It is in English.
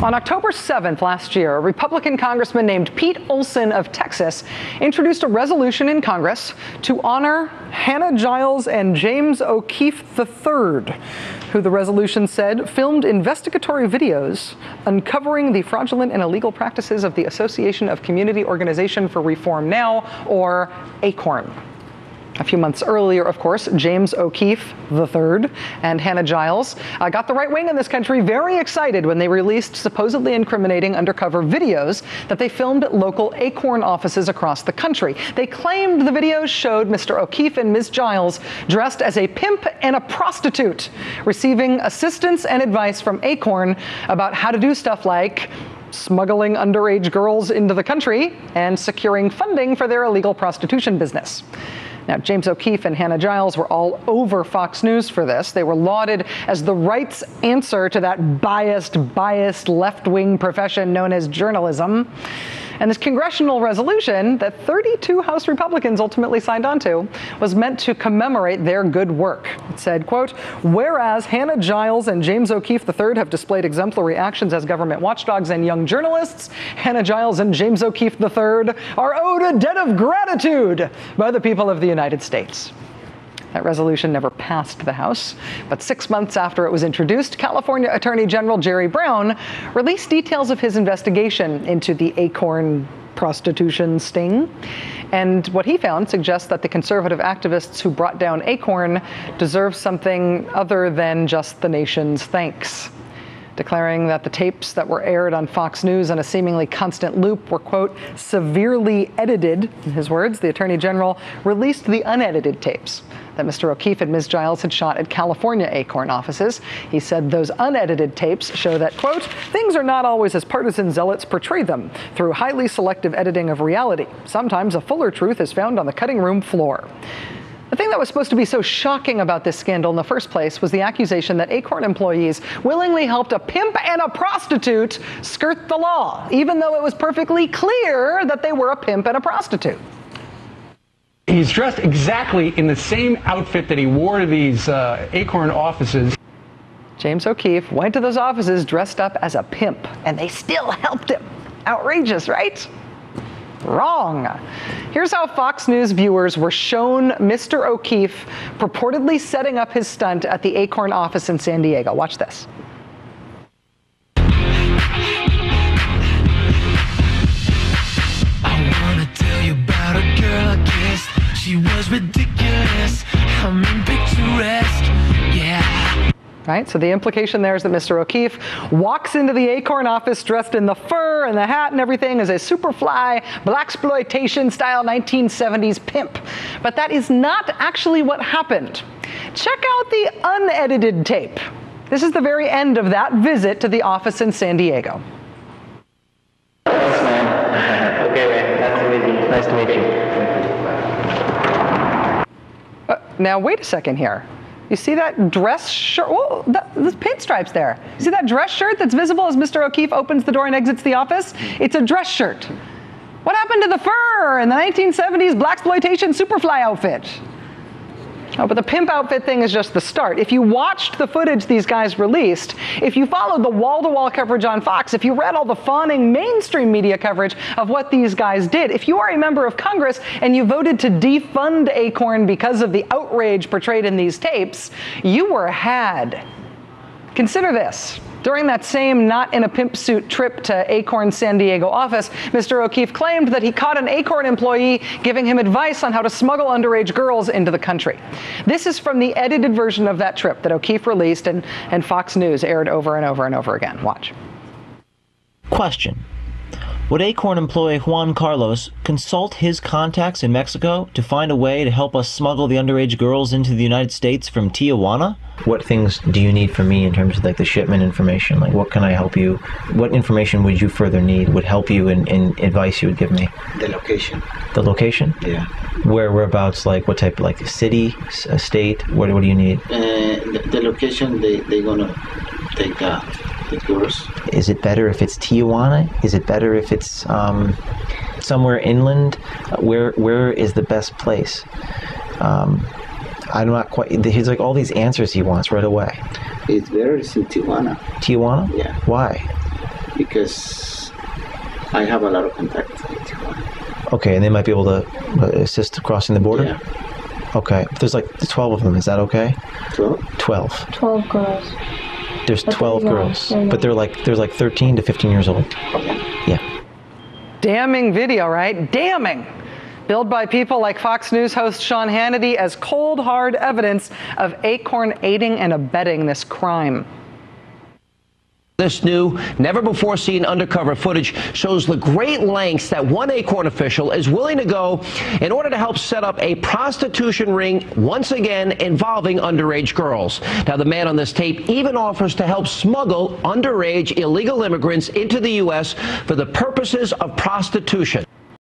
On October 7th last year, a Republican congressman named Pete Olson of Texas introduced a resolution in Congress to honor Hannah Giles and James O'Keefe III, who the resolution said filmed investigatory videos uncovering the fraudulent and illegal practices of the Association of Community Organization for Reform Now, or ACORN. A few months earlier, of course, James O'Keefe III and Hannah Giles got the right wing in this country very excited when they released supposedly incriminating undercover videos that they filmed at local ACORN offices across the country. They claimed the videos showed Mr. O'Keefe and Ms. Giles dressed as a pimp and a prostitute, receiving assistance and advice from ACORN about how to do stuff like smuggling underage girls into the country and securing funding for their illegal prostitution business. Now, James O'Keefe and Hannah Giles were all over Fox News for this. They were lauded as the right's answer to that biased left-wing profession known as journalism. And this congressional resolution that 32 House Republicans ultimately signed onto was meant to commemorate their good work. It said, quote, "Whereas Hannah Giles and James O'Keefe III have displayed exemplary actions as government watchdogs and young journalists, Hannah Giles and James O'Keefe III are owed a debt of gratitude by the people of the United States." That resolution never passed the House, but 6 months after it was introduced, California Attorney General Jerry Brown released details of his investigation into the ACORN prostitution sting. And what he found suggests that the conservative activists who brought down ACORN deserve something other than just the nation's thanks, declaring that the tapes that were aired on Fox News in a seemingly constant loop were, quote, severely edited. In his words, the Attorney General released the unedited tapes that Mr. O'Keefe and Ms. Giles had shot at California ACORN offices. He said those unedited tapes show that, quote, things are not always as partisan zealots portray them through highly selective editing of reality. Sometimes a fuller truth is found on the cutting room floor. The thing that was supposed to be so shocking about this scandal in the first place was the accusation that ACORN employees willingly helped a pimp and a prostitute skirt the law, even though it was perfectly clear that they were a pimp and a prostitute. He's dressed exactly in the same outfit that he wore to these ACORN offices. James O'Keefe went to those offices dressed up as a pimp, and they still helped him. Outrageous, right? Wrong. Here's how Fox News viewers were shown Mr. O'Keefe purportedly setting up his stunt at the ACORN office in San Diego. Watch this. I wanna tell you about a girl I kissed. She was ridiculous. I mean, picturesque. Yeah. Right, so the implication there is that Mr. O'Keefe walks into the ACORN office dressed in the fur and the hat and everything as a superfly, blaxploitation style 1970s pimp. But that is not actually what happened. Check out the unedited tape. This is the very end of that visit to the office in San Diego. Thanks, man. Okay, man. Nice to meet you. Nice to meet you. Now, wait a second here. You see that dress shirt? Oh, the pinstripes there. You see that dress shirt that's visible as Mr. O'Keefe opens the door and exits the office? It's a dress shirt. What happened to the fur and the 1970s blaxploitation superfly outfit? Oh, but the pimp outfit thing is just the start. If you watched the footage these guys released, if you followed the wall-to-wall coverage on Fox, if you read all the fawning mainstream media coverage of what these guys did, if you are a member of Congress and you voted to defund ACORN because of the outrage portrayed in these tapes, you were had. Consider this. During that same not-in-a-pimp suit trip to ACORN's San Diego office, Mr. O'Keefe claimed that he caught an ACORN employee giving him advice on how to smuggle underage girls into the country. This is from the edited version of that trip that O'Keefe released and Fox News aired over and over and over again. Watch. Question. Would ACORN employee Juan Carlos consult his contacts in Mexico to find a way to help us smuggle the underage girls into the United States from Tijuana? What things do you need from me in terms of like the shipment information? Like what can I help you? What information would you further need, would help you in advice you would give me? The location. The location? Yeah. Whereabouts, like what type, like city, state? What do you need? The location, they're gonna take the girls. Is it better if it's Tijuana? Is it better if it's somewhere inland? Where is the best place? I'm not quite. He's like all these answers he wants right away. It's better in Tijuana. Tijuana? Yeah. Why? because I have a lot of contacts in Tijuana. Okay, and they might be able to assist crossing the border? Yeah. Okay, if there's like 12 of them, is that okay? 12? 12. 12 girls. There's But 12 they're young, girls, they're but young. there's like 13 to 15 years old. Okay. Yeah. Damning video, right? Damning. Billed by people like Fox News host Sean Hannity as cold, hard evidence of ACORN aiding and abetting this crime. This new, never-before-seen undercover footage shows the great lengths that one ACORN official is willing to go in order to help set up a prostitution ring, once again involving underage girls. Now, the man on this tape even offers to help smuggle underage illegal immigrants into the U.S. for the purposes of prostitution.